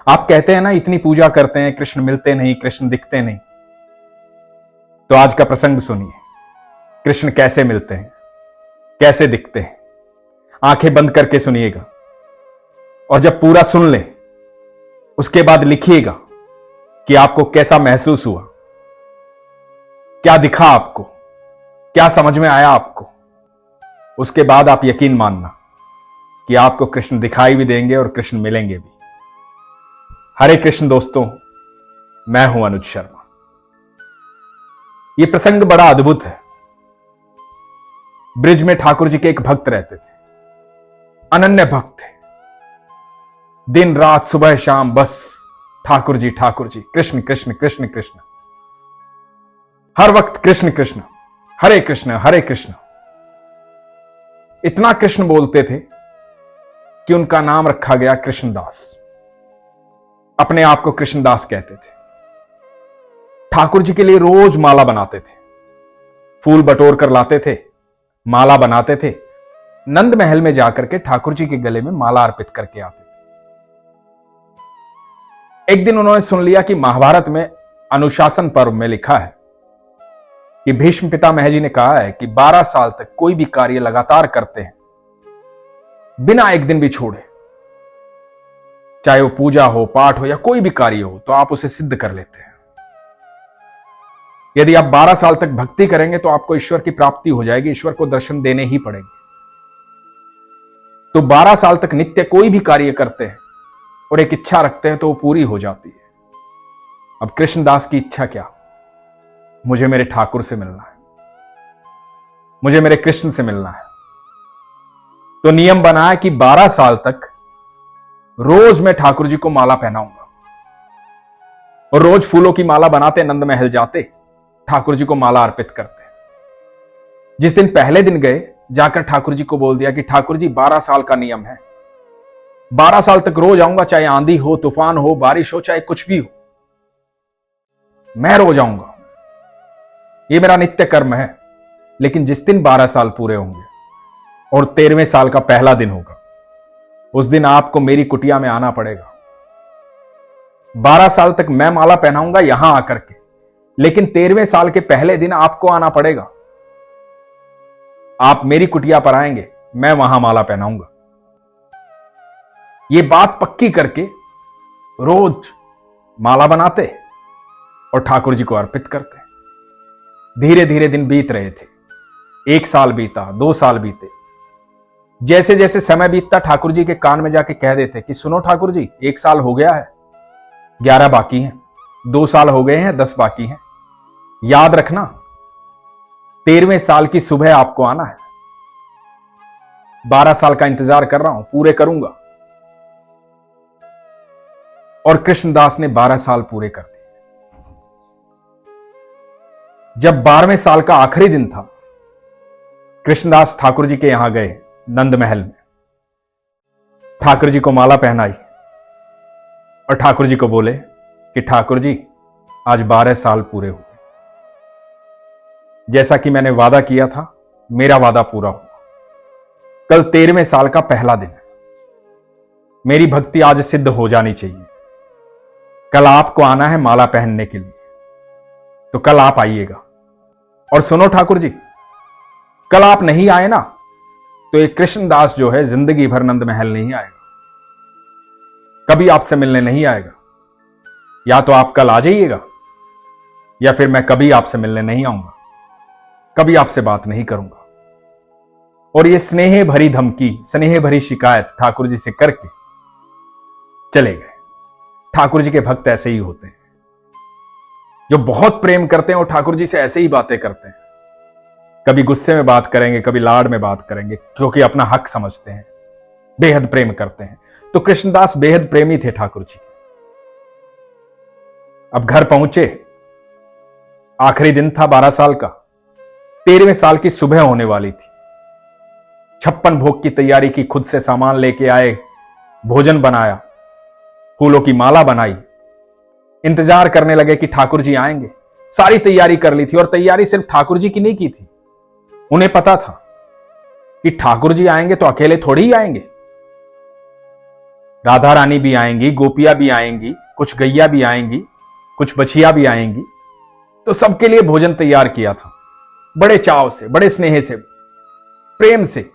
आप कहते हैं ना, इतनी पूजा करते हैं, कृष्ण मिलते नहीं, कृष्ण दिखते नहीं। तो आज का प्रसंग सुनिए, कृष्ण कैसे मिलते हैं, कैसे दिखते हैं। आंखें बंद करके सुनिएगा और जब पूरा सुन ले उसके बाद लिखिएगा कि आपको कैसा महसूस हुआ, क्या दिखा आपको, क्या समझ में आया आपको। उसके बाद आप यकीन मानना कि आपको कृष्ण दिखाई भी देंगे और कृष्ण मिलेंगे भी। हरे कृष्ण दोस्तों, मैं हूं अनुज शर्मा। यह प्रसंग बड़ा अद्भुत है। ब्रिज में ठाकुर जी के एक भक्त रहते थे, अनन्य भक्त थे। दिन रात सुबह शाम बस ठाकुर जी, कृष्ण कृष्ण कृष्ण कृष्ण, हर वक्त कृष्ण कृष्ण, हरे कृष्ण हरे कृष्ण। इतना कृष्ण बोलते थे कि उनका नाम रखा गया कृष्णदास। अपने आप को कृष्णदास कहते थे। ठाकुर जी के लिए रोज माला बनाते थे, फूल बटोर कर लाते थे, माला बनाते थे। नंद महल में जाकर के ठाकुर जी के गले में माला अर्पित करके आते थे। एक दिन उन्होंने सुन लिया कि महाभारत में अनुशासन पर्व में लिखा है कि भीष्म पितामह जी ने कहा है कि 12 साल तक कोई भी कार्य लगातार करते हैं, बिना एक दिन भी छोड़े, चाहे वो पूजा हो, पाठ हो या कोई भी कार्य हो, तो आप उसे सिद्ध कर लेते हैं। यदि आप 12 साल तक भक्ति करेंगे तो आपको ईश्वर की प्राप्ति हो जाएगी, ईश्वर को दर्शन देने ही पड़ेंगे। तो 12 साल तक नित्य कोई भी कार्य करते हैं और एक इच्छा रखते हैं तो वो पूरी हो जाती है। अब कृष्णदास की इच्छा क्या? मुझे मेरे ठाकुर से मिलना है, मुझे मेरे कृष्ण से मिलना है। तो नियम बनाया कि 12 साल तक रोज मैं ठाकुर जी को माला पहनाऊंगा। और रोज फूलों की माला बनाते, नंद महल जाते, ठाकुर जी को माला अर्पित करते। जिस दिन पहले दिन गए, जाकर ठाकुर जी को बोल दिया कि ठाकुर जी 12 साल का नियम है, 12 साल तक रोज आऊंगा, चाहे आंधी हो, तूफान हो, बारिश हो, चाहे कुछ भी हो, मैं रोज आऊंगा, ये मेरा नित्य कर्म है। लेकिन जिस दिन 12 साल पूरे होंगे और 13वें साल का पहला दिन होगा, उस दिन आपको मेरी कुटिया में आना पड़ेगा। 12 साल तक मैं माला पहनाऊंगा यहां आकर के, लेकिन 13वें साल के पहले दिन आपको आना पड़ेगा। आप मेरी कुटिया पर आएंगे, मैं वहां माला पहनाऊंगा। ये बात पक्की करके रोज माला बनाते और ठाकुर जी को अर्पित करते। धीरे धीरे दिन बीत रहे थे। 1 साल बीता, 2 साल बीते। जैसे जैसे समय बीतता, ठाकुर जी के कान में जाके कह देते कि सुनो ठाकुर जी, 1 साल हो गया है, 11 बाकी हैं, 2 साल हो गए हैं, 10 बाकी हैं। याद रखना, 13वें साल की सुबह आपको आना है। 12 साल का इंतजार कर रहा हूं, पूरे करूंगा। और कृष्णदास ने 12 साल पूरे कर दिए। जब 12वें साल का आखिरी दिन था, कृष्णदास ठाकुर जी के यहां गए, नंद महल में। ठाकुर जी को माला पहनाई और ठाकुर जी को बोले कि ठाकुर जी, आज 12 साल पूरे हुए। जैसा कि मैंने वादा किया था, मेरा वादा पूरा हुआ। कल 13वें साल का पहला दिन है। मेरी भक्ति आज सिद्ध हो जानी चाहिए। कल आपको आना है माला पहनने के लिए, तो कल आप आइएगा। और सुनो ठाकुर जी, कल आप नहीं आए ना, तो ये कृष्णदास जो है जिंदगी भर नंद महल नहीं आएगा, कभी आपसे मिलने नहीं आएगा। या तो आप कल आ जाइएगा, या फिर मैं कभी आपसे मिलने नहीं आऊंगा, कभी आपसे बात नहीं करूंगा। और ये स्नेह भरी धमकी, स्नेह भरी शिकायत ठाकुर जी से करके चले गए। ठाकुर जी के भक्त ऐसे ही होते हैं, जो बहुत प्रेम करते हैं और ठाकुर जी से ऐसे ही बातें करते हैं। कभी गुस्से में बात करेंगे, कभी लाड में बात करेंगे, क्योंकि अपना हक समझते हैं, बेहद प्रेम करते हैं। तो कृष्णदास बेहद प्रेमी थे ठाकुर जी। अब घर पहुंचे, आखिरी दिन था 12 साल का, 13वें साल की सुबह होने वाली थी। 56 भोग की तैयारी की, खुद से सामान लेके आए, भोजन बनाया, फूलों की माला बनाई, इंतजार करने लगे कि ठाकुर जी आएंगे। सारी तैयारी कर ली थी, और तैयारी सिर्फ ठाकुर जी की नहीं की थी। उन्हें पता था कि ठाकुर जी आएंगे तो अकेले थोड़ी ही आएंगे, राधा रानी भी आएंगी, गोपियां भी आएंगी, कुछ गैया भी आएंगी, कुछ बछिया भी आएंगी। तो सबके लिए भोजन तैयार किया था, बड़े चाव से, बड़े स्नेह से, प्रेम से।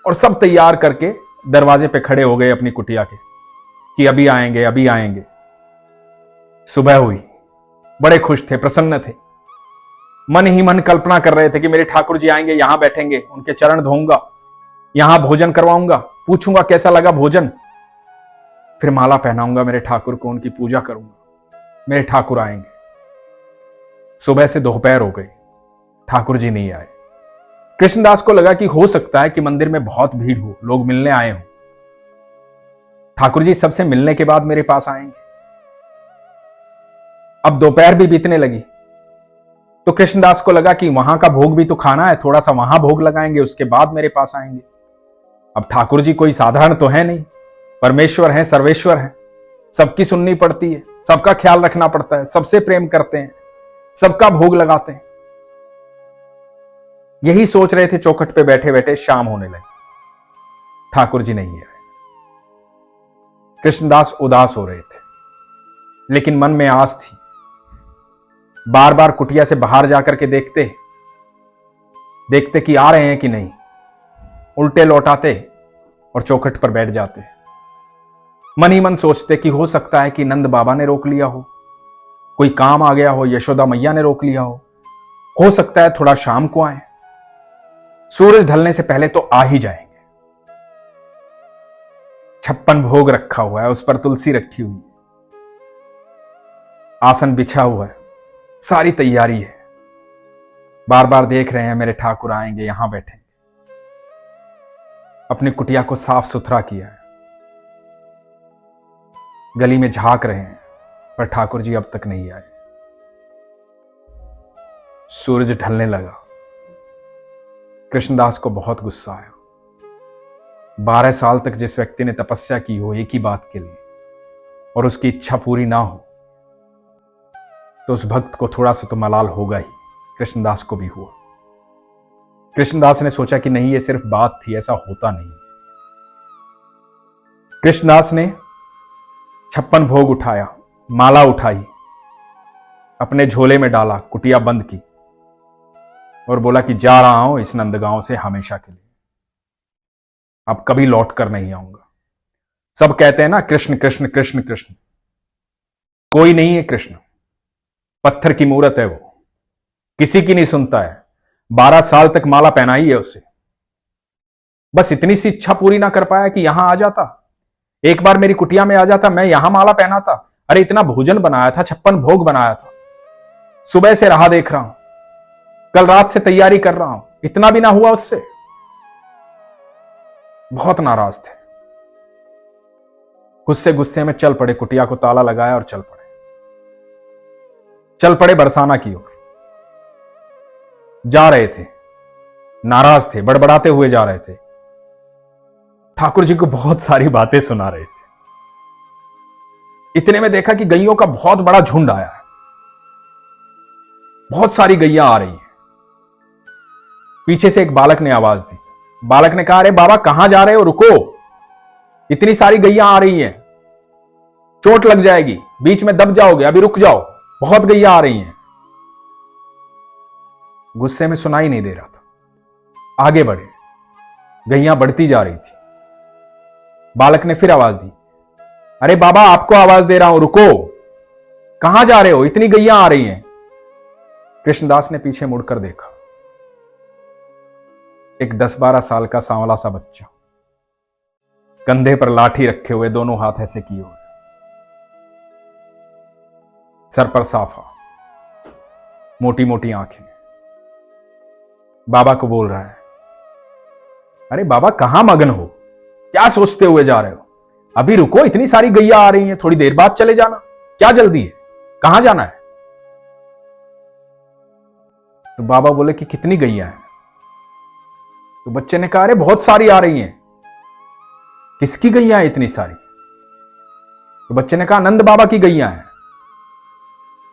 और सब तैयार करके दरवाजे पे खड़े हो गए अपनी कुटिया के कि अभी आएंगे, अभी आएंगे। सुबह हुई, बड़े खुश थे, प्रसन्न थे, मन ही मन कल्पना कर रहे थे कि मेरे ठाकुर जी आएंगे, यहां बैठेंगे, उनके चरण धोऊंगा, यहां भोजन करवाऊंगा, पूछूंगा कैसा लगा भोजन, फिर माला पहनाऊंगा मेरे ठाकुर को, उनकी पूजा करूंगा, मेरे ठाकुर आएंगे। सुबह से दोपहर हो गई, ठाकुर जी नहीं आए। कृष्णदास को लगा कि हो सकता है कि मंदिर में बहुत भीड़ हो, लोग मिलने आए हों, ठाकुर जी सबसे मिलने के बाद मेरे पास आएंगे। अब दोपहर भी बीतने लगी, तो कृष्णदास को लगा कि वहां का भोग भी तो खाना है, थोड़ा सा वहां भोग लगाएंगे, उसके बाद मेरे पास आएंगे। अब ठाकुर जी कोई साधारण तो है नहीं, परमेश्वर हैं, सर्वेश्वर हैं, सबकी सुननी पड़ती है, सबका ख्याल रखना पड़ता है, सबसे प्रेम करते हैं, सबका भोग लगाते हैं। यही सोच रहे थे चौखट पे बैठे बैठे, शाम होने लगी, ठाकुर जी नहीं आए। कृष्णदास उदास हो रहे थे, लेकिन मन में आस थी। बार बार कुटिया से बाहर जाकर के देखते देखते कि आ रहे हैं कि नहीं, उल्टे लौटाते और चौखट पर बैठ जाते। मन ही मन सोचते कि हो सकता है कि नंद बाबा ने रोक लिया हो, कोई काम आ गया हो, यशोदा मैया ने रोक लिया हो सकता है थोड़ा शाम को आए, सूरज ढलने से पहले तो आ ही जाएंगे। 56 भोग रखा हुआ है, उस पर तुलसी रखी हुई है, आसन बिछा हुआ है, सारी तैयारी है। बार बार देख रहे हैं मेरे ठाकुर आएंगे, यहां बैठेंगे। अपनी कुटिया को साफ सुथरा किया है, गली में झांक रहे हैं, पर ठाकुर जी अब तक नहीं आए। सूरज ढलने लगा, कृष्णदास को बहुत गुस्सा आया। 12 साल तक जिस व्यक्ति ने तपस्या की हो एक ही बात के लिए, और उसकी इच्छा पूरी ना हो, तो उस भक्त को थोड़ा सा तो मलाल होगा ही। कृष्णदास को भी हुआ। कृष्णदास ने सोचा कि नहीं, ये सिर्फ बात थी, ऐसा होता नहीं। कृष्णदास ने 56 भोग उठाया, माला उठाई, अपने झोले में डाला, कुटिया बंद की और बोला कि जा रहा हूं इस नंदगांव से हमेशा के लिए, अब कभी लौट कर नहीं आऊंगा। सब कहते हैं ना कृष्ण कृष्ण कृष्ण कृष्ण, कोई नहीं है कृष्ण, पत्थर की मूरत है वो, किसी की नहीं सुनता है। 12 साल तक माला पहनाई है उसे, बस इतनी सी इच्छा पूरी ना कर पाया कि यहां आ जाता, एक बार मेरी कुटिया में आ जाता, मैं यहां माला पहनाता। अरे इतना भोजन बनाया था, 56 भोग बनाया था, सुबह से राह देख रहा हूं, कल रात से तैयारी कर रहा हूं, इतना भी ना हुआ उससे। बहुत नाराज थे, गुस्से गुस्से में चल पड़े, कुटिया को ताला लगाया और चल पड़े बरसाना की ओर। जा रहे थे, नाराज थे, बड़बड़ाते हुए जा रहे थे, ठाकुर जी को बहुत सारी बातें सुना रहे थे। इतने में देखा कि गैयों का बहुत बड़ा झुंड आया है, बहुत सारी गैया आ रही हैं। पीछे से एक बालक ने आवाज दी, बालक ने कहा, अरे बाबा कहां जा रहे हो, रुको, इतनी सारी गैया आ रही हैं, चोट लग जाएगी, बीच में दब जाओगे, अभी रुक जाओ, बहुत गैया आ रही हैं। गुस्से में सुनाई नहीं दे रहा था, आगे बढ़े, गैया बढ़ती जा रही थी। बालक ने फिर आवाज दी, अरे बाबा आपको आवाज दे रहा हूं, रुको, कहां जा रहे हो, इतनी गैया आ रही हैं। कृष्णदास ने पीछे मुड़कर देखा, एक 10-12 साल का सांवला सा बच्चा, कंधे पर लाठी रखे हुए, दोनों हाथ ऐसे किए हुए, सर पर साफा, मोटी मोटी आंखें, बाबा को बोल रहा है, अरे बाबा कहां मगन हो, क्या सोचते हुए जा रहे हो, अभी रुको, इतनी सारी गैया आ रही हैं, थोड़ी देर बाद चले जाना, क्या जल्दी है, कहां जाना है। तो बाबा बोले कि कितनी गैया हैं। तो बच्चे ने कहा, अरे बहुत सारी आ रही हैं। किसकी गैया है इतनी सारी। तो बच्चे ने कहा, नंद बाबा की गैया हैं,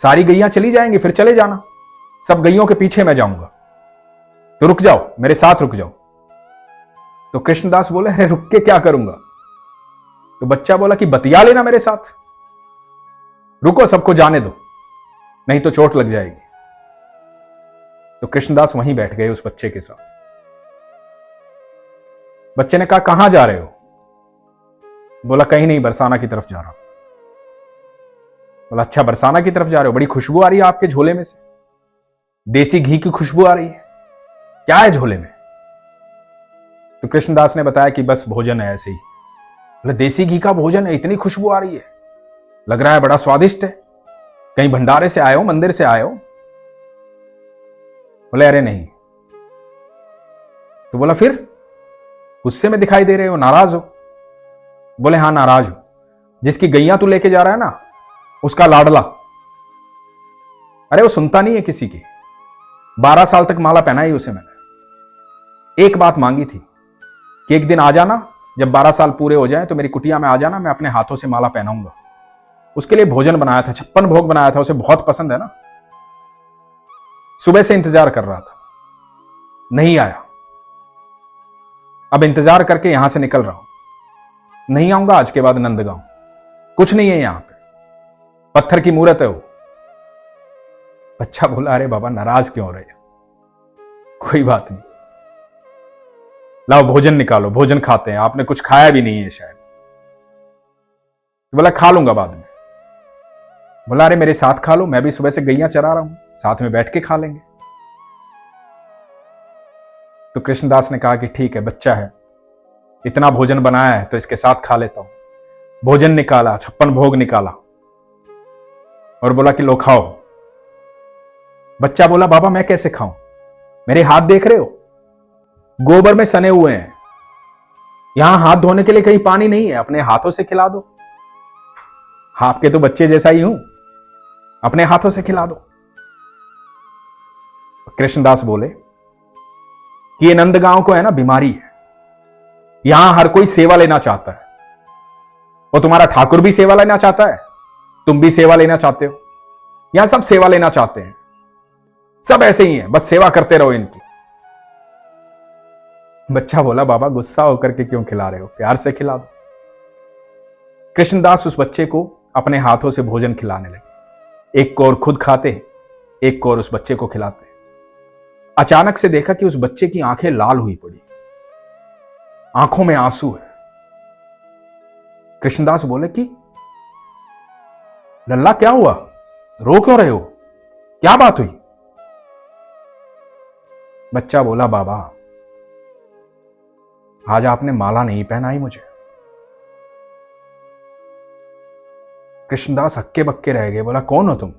सारी गैया चली जाएंगी, फिर चले जाना, सब गैयों के पीछे मैं जाऊंगा, तो रुक जाओ, मेरे साथ रुक जाओ। तो कृष्णदास बोले, अरे रुक के क्या करूंगा, तो बच्चा बोला कि बतिया लेना मेरे साथ, रुको सबको जाने दो, नहीं तो चोट लग जाएगी। तो कृष्णदास वहीं बैठ गए उस बच्चे के साथ। बच्चे ने कहा कहां जा रहे हो? बोला कहीं नहीं, बरसाना की तरफ जा रहा हूं। बोला अच्छा, बरसाना की तरफ जा रहे हो, बड़ी खुशबू आ रही है आपके झोले में से, देसी घी की खुशबू आ रही है, क्या है झोले में? तो कृष्णदास ने बताया कि बस भोजन है ऐसे ही। बोले देसी घी का भोजन है, इतनी खुशबू आ रही है, लग रहा है बड़ा स्वादिष्ट है, कहीं भंडारे से आए हो, मंदिर से आए हो? बोले अरे नहीं। तो बोला फिर गुस्से में दिखाई दे रहे हो, नाराज हो? बोले हां नाराज हो, जिसकी गैया तू लेके जा रहा है ना, उसका लाडला। अरे वो सुनता नहीं है किसी की, 12 साल तक माला पहनाई उसे मैंने। एक बात मांगी थी कि एक दिन आ जाना, जब 12 साल पूरे हो जाए तो मेरी कुटिया में आ जाना, मैं अपने हाथों से माला पहनाऊंगा। उसके लिए भोजन बनाया था, 56 भोग बनाया था, उसे बहुत पसंद है ना। सुबह से इंतजार कर रहा था, नहीं आया। अब इंतजार करके यहां से निकल रहा हूं, नहीं आऊंगा आज के बाद नंदगांव, कुछ नहीं है यहां पे, पत्थर की मूर्त है वो। बच्चा बोला अरे बाबा नाराज क्यों हो रहे हो, कोई बात नहीं, लाओ भोजन निकालो, भोजन खाते हैं, आपने कुछ खाया भी नहीं है शायद। तो बोला खा लूंगा बाद में। बोला अरे मेरे साथ खा लो, मैं भी सुबह से गैया चरा रहा हूं, साथ में बैठ के खा लेंगे। तो कृष्णदास ने कहा कि ठीक है, बच्चा है, इतना भोजन बनाया है तो इसके साथ खा लेता हूं। भोजन निकाला, 56 भोग निकाला और बोला कि लो खाओ। बच्चा बोला बाबा मैं कैसे खाऊं, मेरे हाथ देख रहे हो, गोबर में सने हुए हैं, यहां हाथ धोने के लिए कहीं पानी नहीं है, अपने हाथों से खिला दो। आपके तो बच्चे जैसा ही हूं, अपने हाथों से खिला दो। कृष्णदास बोले कि ये नंदगांव को है ना बीमारी है, यहां हर कोई सेवा लेना चाहता है। वो तुम्हारा ठाकुर भी सेवा लेना चाहता है, तुम भी सेवा लेना चाहते हो, यहां सब सेवा लेना चाहते हैं, सब ऐसे ही हैं, बस सेवा करते रहो इनकी। बच्चा बोला बाबा गुस्सा होकर के क्यों खिला रहे हो, प्यार से खिला दो। कृष्णदास उस बच्चे को अपने हाथों से भोजन खिलाने लगे, एक कोर खुद खाते, एक कोर उस बच्चे को खिलाते। अचानक से देखा कि उस बच्चे की आंखें लाल हुई पड़ी, आंखों में आंसू है। कृष्णदास बोले कि लल्ला क्या हुआ, रो क्यों रहे हो, क्या बात हुई? बच्चा बोला बाबा आज आपने माला नहीं पहनाई मुझे। कृष्णदास हक्के बक्के रह गए, बोला कौन हो तुम?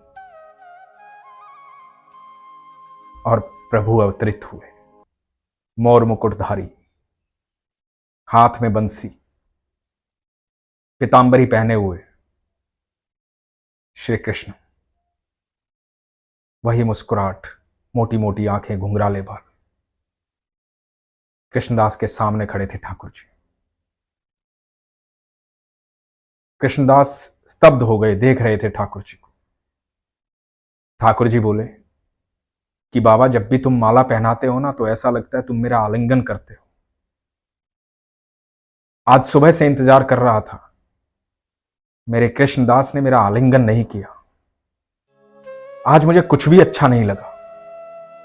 और प्रभु अवतरित हुए, मोर मुकुटधारी, हाथ में बंसी, पीतांबरी पहने हुए श्री कृष्ण। वही मुस्कुराहट, मोटी मोटी आंखें, घुंघराले बाल। कृष्णदास के सामने खड़े थे ठाकुर जी। कृष्णदास स्तब्ध हो गए, देख रहे थे ठाकुर जी को। ठाकुर जी बोले कि बाबा जब भी तुम माला पहनाते हो ना तो ऐसा लगता है तुम मेरा आलिंगन करते हो। आज सुबह से इंतजार कर रहा था, मेरे कृष्णदास ने मेरा आलिंगन नहीं किया। आज मुझे कुछ भी अच्छा नहीं लगा,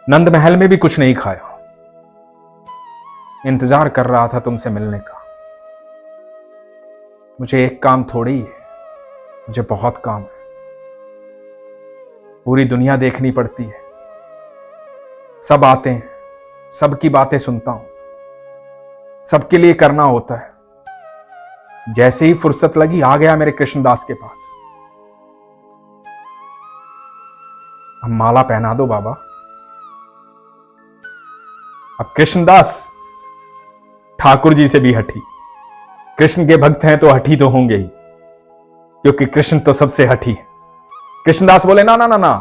नंद महल में भी कुछ नहीं खाया, इंतजार कर रहा था तुमसे मिलने का। मुझे एक काम थोड़ी है, मुझे बहुत काम है, पूरी दुनिया देखनी पड़ती है, सब आते हैं, सबकी बातें सुनता हूं, सबके लिए करना होता है। जैसे ही फुर्सत लगी आ गया मेरे कृष्णदास के पास। अब माला पहना दो बाबा। अब कृष्णदास ठाकुर जी से भी हठी, कृष्ण के भक्त हैं तो हठी तो होंगे ही, क्योंकि कृष्ण तो सबसे हठी है। कृष्णदास बोले ना ना ना ना,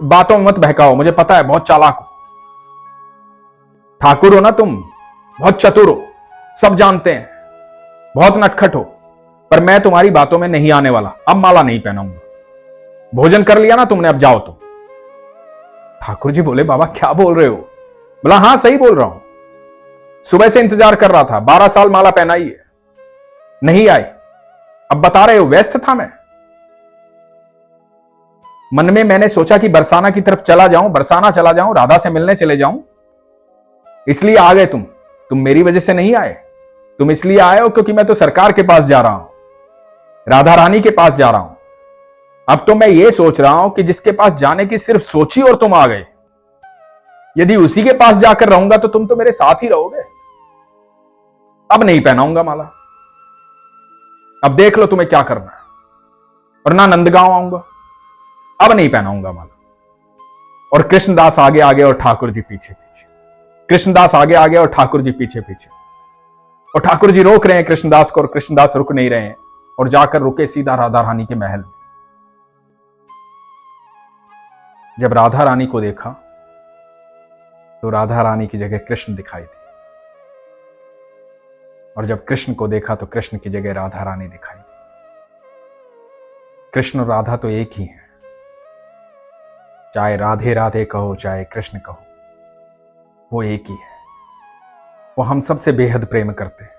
बातों में मत बहकाओ, मुझे पता है बहुत चालाक हो, ठाकुर हो ना तुम, बहुत चतुर हो, सब जानते हैं, बहुत नटखट हो, पर मैं तुम्हारी बातों में नहीं आने वाला। अब माला नहीं पहनाऊंगा, भोजन कर लिया ना तुमने, अब जाओ तुम। ठाकुर जी बोले बाबा क्या बोल रहे हो? बोला हां सही बोल रहा हूं, सुबह से इंतजार कर रहा था, 12 साल माला पहनाई है, नहीं आए, अब बता रहे हो व्यस्त था मैं। मन में मैंने सोचा कि बरसाना की तरफ चला जाऊं, बरसाना चला जाऊं, राधा से मिलने चले जाऊं, इसलिए आ गए तुम मेरी वजह से नहीं आए। तुम इसलिए आए हो क्योंकि मैं तो सरकार के पास जा रहा हूं, राधा रानी के पास जा रहा हूं। अब तो मैं ये सोच रहा हूं कि जिसके पास जाने की सिर्फ सोची और तुम आ गए, यदि उसी के पास जाकर रहूंगा तो तुम तो मेरे साथ ही रहोगे। अब नहीं पहनाऊंगा माला, अब देख लो तुम्हें क्या करना है, और ना नंदगांव आऊंगा, अब नहीं पहनाऊंगा माला। और कृष्णदास आगे आगे और ठाकुर जी पीछे पीछे, कृष्णदास आगे आगे और ठाकुर जी पीछे पीछे, और ठाकुर जी रोक रहे हैं कृष्णदास को और कृष्णदास रुक नहीं रहे हैं, और जाकर रुके सीधा राधा रानी के महल में। जब राधा रानी को देखा तो राधा रानी की जगह कृष्ण दिखाई दी, और जब कृष्ण को देखा तो कृष्ण की जगह राधा रानी दिखाई दी। कृष्ण और राधा तो एक ही हैं, चाहे राधे राधे कहो चाहे कृष्ण कहो, वो एक ही है। वो हम सबसे बेहद प्रेम करते हैं,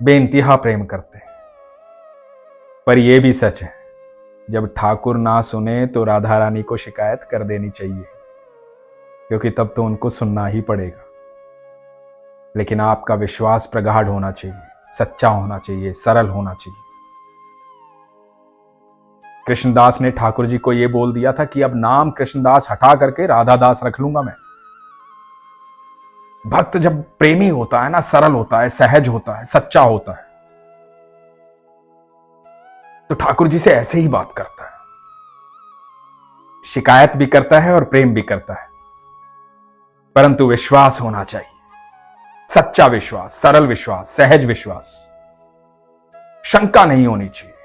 बेइंतहा प्रेम करते हैं। पर यह भी सच है, जब ठाकुर ना सुने तो राधा रानी को शिकायत कर देनी चाहिए, क्योंकि तब तो उनको सुनना ही पड़ेगा। लेकिन आपका विश्वास प्रगाढ़ होना चाहिए, सच्चा होना चाहिए, सरल होना चाहिए। कृष्णदास ने ठाकुर जी को यह बोल दिया था कि अब नाम कृष्णदास हटा करके राधादास रख लूंगा मैं। भक्त जब प्रेमी होता है ना, सरल होता है, सहज होता है, सच्चा होता है, तो ठाकुर जी से ऐसे ही बात करता है, शिकायत भी करता है और प्रेम भी करता है। परंतु विश्वास होना चाहिए, सच्चा विश्वास, सरल विश्वास, सहज विश्वास, शंका नहीं होनी चाहिए।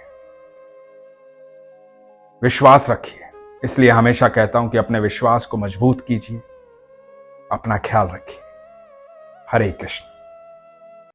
विश्वास रखिए। इसलिए हमेशा कहता हूं कि अपने विश्वास को मजबूत कीजिए, अपना ख्याल रखिए। हरे कृष्ण।